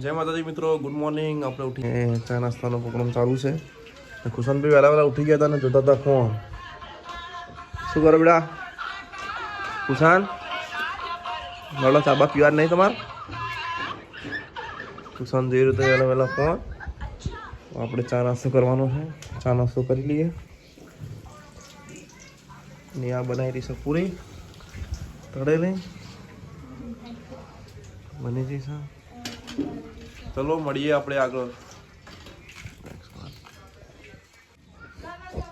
જય માતાજી મિત્રો, ગુડ મોર્નિંગ. આપણે ઉઠી ચા નાસ્તાનો પ્રોગ્રામ ચાલુ છે. ખુશાનભાઈ વહેલા ઉઠી ગયા હતા ને જોતા હતા ફોન. શું કરો બેટા? ખુશાન મળો ચાબા પીવા નહીં તમારે? ખુશાન જોઈ રહ્યું તો વહેલા ફોન. આપણે ચા નાસ્તો કરવાનો છે. ચા નાસ્તો કરી લઈએ. ને આ બનાવી રહી છે પૂરી તળેલી બની જઈ છે. ચલો મળીએ આપણે આગળ.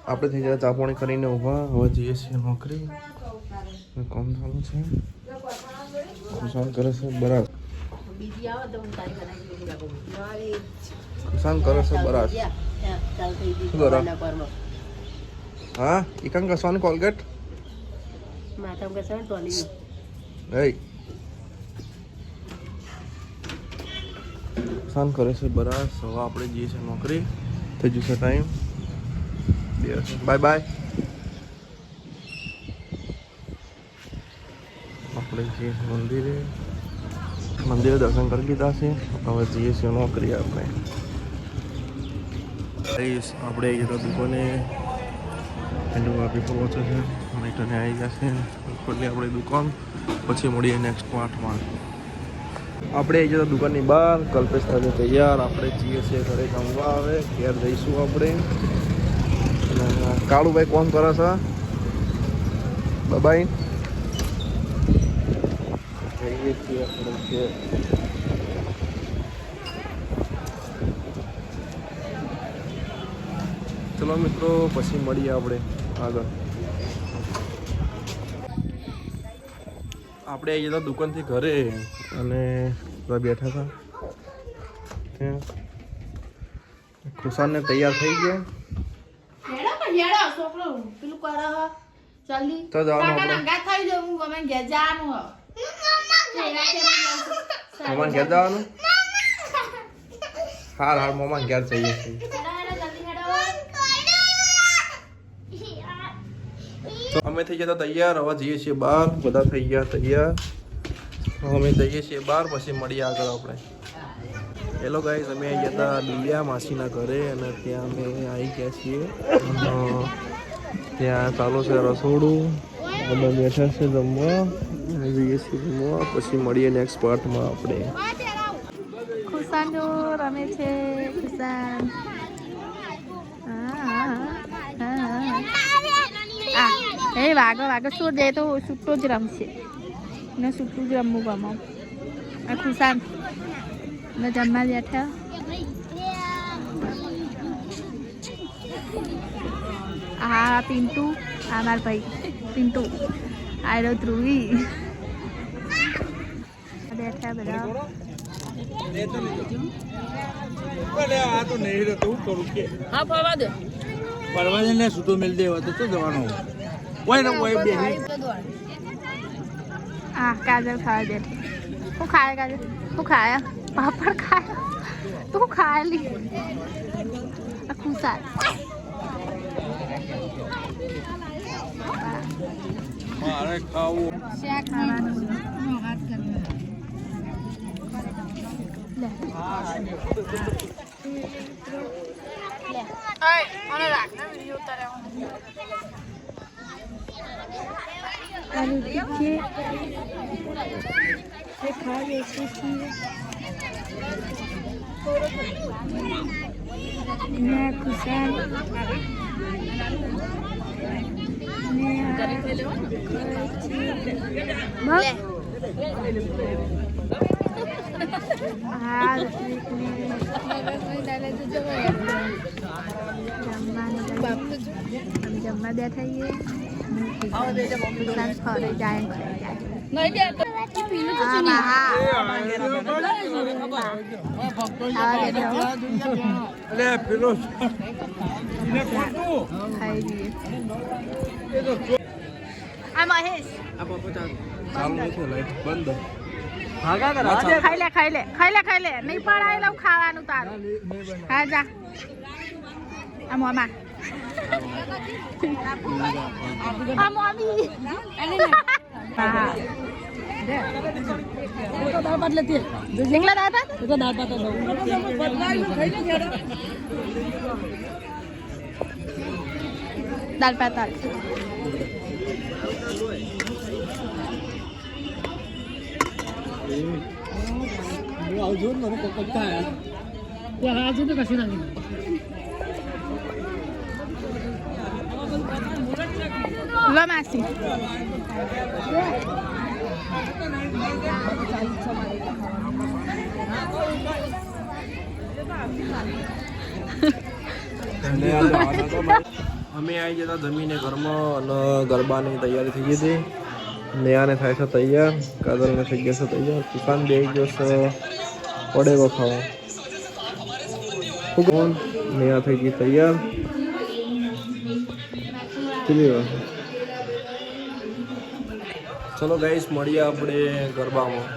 આપણે થઈ જાય ચા પાણી કરીને ઊભા. હવે જઈએ છીએ નોકરી. કામ ચાલુ છે. ખુશાન કરે છે બરાબર. ખુશાન કરે છે બરાબર. શું કરો? હા ઇકાન કસવાનું કોલગેટ ખુશાન કરે છે બરાબર. હવે આપણે જઈએ છીએ નોકરી. થઈ જશે ટાઈમ. Bye bye. આપણે જઈએ મંદિરે. મંદિરે દર્શન કરી લીધા છે. હવે જઈએ છીએ નોકરી. આપણે આપણે જતા દુકાને આપી પહોંચે છે. મેટને આવી જશે ખોલી આપણે દુકાન. પછી મળીએ નેક્સ્ટ પાર્ટમાં. આપણે આવી જતા દુકાનની બહાર. કલ્પેશ થાય તૈયાર. આપણે જઈએ છીએ ઘરે જમવા. આવે ઘેર જઈશું આપણે. કાળુભાઈ કોણ કરે છે? બાબાઈ જઈએ છીએ આપણે. ચલો મિત્રો પછી મળીએ આપણે આગળ. આપણે આવી જતા દુકાનથી ઘરે અને બેઠા હતા. ખુશાનને તૈયાર થઈ ગયા. તો જવાનું મમ્માને ઘેર જવાનું. હાર હાર મમ્માને ઘેર જઈએ છીએ. અમે થઈ જતા તૈયાર. હવે જઈએ છીએ બહાર. બધા થઈ ગયા તૈયાર. અમે જઈએ છીએ બહાર. પછી મળીએ આગળ આપણે. હેલો ગાઈઝ, અમે આવી જતા દિવ્યા માસીના ઘરે અને ત્યાં અમે આવી ગયા છીએ. ત્યાં ચાલુ છે રસોડું. અમે બેઠા છે જમવા. જઈએ છીએ જમવા. પછી મળીએ નેક્સ્ટ પાર્ટમાં આપણે. ખુશાન જો રમે છે. ખુશાન એ વાગો વાગો શું દે તો છૂટો જ રમશે ને. છૂટું જ રમવું ગમો. આ ખુશાન ને જમવા બેઠા. હા પિન્ટુ. આ માર ભાઈ પિન્ટુ. આયરો ધ્રુવી બેઠા બધા. આ તો નહીં રહેતો હું કરું કે હા ફરવા દે. ફરવા દે ને છૂટો મેળ દેવા તો શું જવાનું હોય ને કોઈ બે. હા કાજલ ખાવા બેઠી. શું ખાય કાજલ? શું ખાય? પાપડ ખાય. તું ખાય લી. ખુશાન મારે ખાવું શાક ખાવાનું. ખુશાન જમવા બેઠા છીએ. ખરે જાય ખાઈ લઈએ. આ મહેશ બંધ. ખાઈ લે ખાઈ લે ખાઈ લે ખાઈ લે. નહીં પડાય લઉં ખાવાનું તારું. હા જા. આ મોમા આ મોમી. હા ઢીંગલા દાળ ભાત દાળ ભાત દાળ લો માસી અમે આવી જતા જમીને ઘરમાં અને ગરબાની તૈયારી થઈ ગઈ હતી નેહાને થાય છે તૈયાર કાજલને થઈ ગયા છે તૈયાર કિસાન બે ગયો છે પડેગો ખાવા નેહા થઈ ગઈ તૈયાર ચલો ગાઈસ મળીએ આપણે ગરબામાં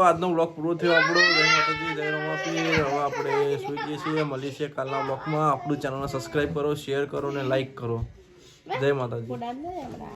આજનો બ્લોગ પૂરો થયો આપણો. જય માતાજી, જય રમાપીર. હવે આપણે સુઈ જઈએ છીએ. મળીએ છીએ કાલના બ્લોગમાં. આપણું ચેનલને સબસ્ક્રાઈબ કરો, શેર કરો અને લાઈક કરો. જય માતાજી.